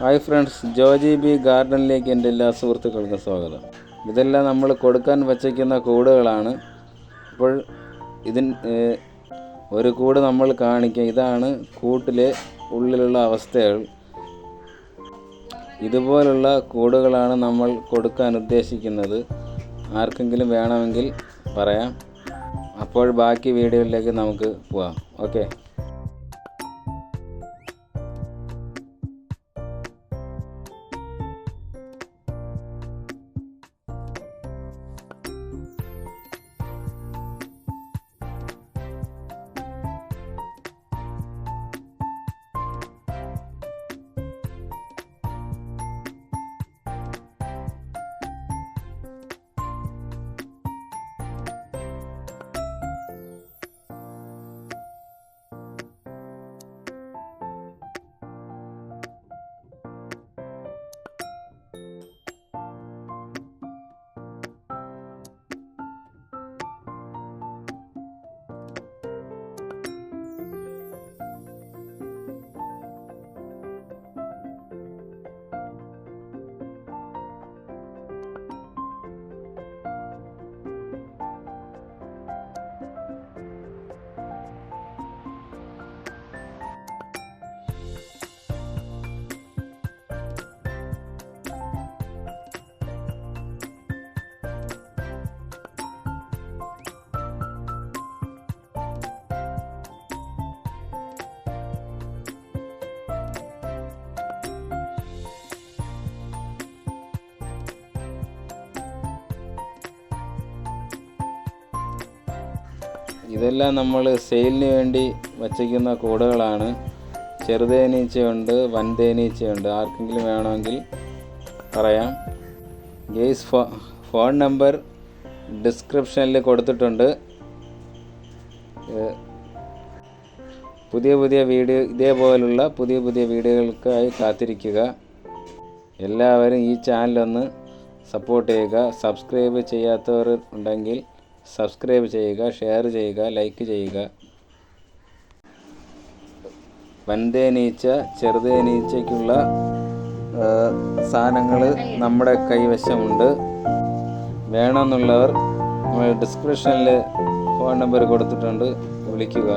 Hi friends, Joji B ഗാർഡനിലേക്ക് എൻ്റെ എല്ലാ സുഹൃത്തുക്കൾക്കും സ്വാഗതം. ഇതെല്ലാം നമ്മൾ കൊടുക്കാൻ വച്ചിരിക്കുന്ന കൂടുകളാണ്. അപ്പോൾ ഒരു കൂട് നമ്മൾ കാണിക്കുക. ഇതാണ് കൂട്ടിലെ ഉള്ളിലുള്ള അവസ്ഥകൾ. ഇതുപോലുള്ള കൂടുകളാണ് നമ്മൾ കൊടുക്കാൻ ഉദ്ദേശിക്കുന്നത്. ആർക്കെങ്കിലും വേണമെങ്കിൽ പറയാം. അപ്പോൾ ബാക്കി വീഡിയോയിലേക്ക് നമുക്ക് പോവാം. ഓക്കെ. ഇതെല്ലാം നമ്മൾ സെയിലിന് വേണ്ടി വച്ചിരിക്കുന്ന കൂടുകളാണ്. ചെറുതേനീച്ചയുണ്ട്, വൻതേനീച്ചയുണ്ട്. ആർക്കെങ്കിലും വേണമെങ്കിൽ പറയാം. ഗെയ്സ് ഫോൺ നമ്പർ ഡിസ്ക്രിപ്ഷനിൽ കൊടുത്തിട്ടുണ്ട്. ഇതേപോലുള്ള പുതിയ വീഡിയോകൾക്കായി കാത്തിരിക്കുക. എല്ലാവരും ഈ ചാനലൊന്ന് സപ്പോർട്ട് ചെയ്യുക. സബ്സ്ക്രൈബ് ചെയ്യാത്തവർ ഉണ്ടെങ്കിൽ സബ്സ്ക്രൈബ് ചെയ്യുക, ഷെയർ ചെയ്യുക, ലൈക്ക് ചെയ്യുക. വൻതേനീച്ച, ചെറുതേനീച്ചയ്ക്കുള്ള സാധനങ്ങൾ നമ്മുടെ കൈവശമുണ്ട്. വേണമെന്നുള്ളവർ ഡിസ്ക്രിപ്ഷനിൽ ഫോൺ നമ്പർ കൊടുത്തിട്ടുണ്ട്, വിളിക്കുക.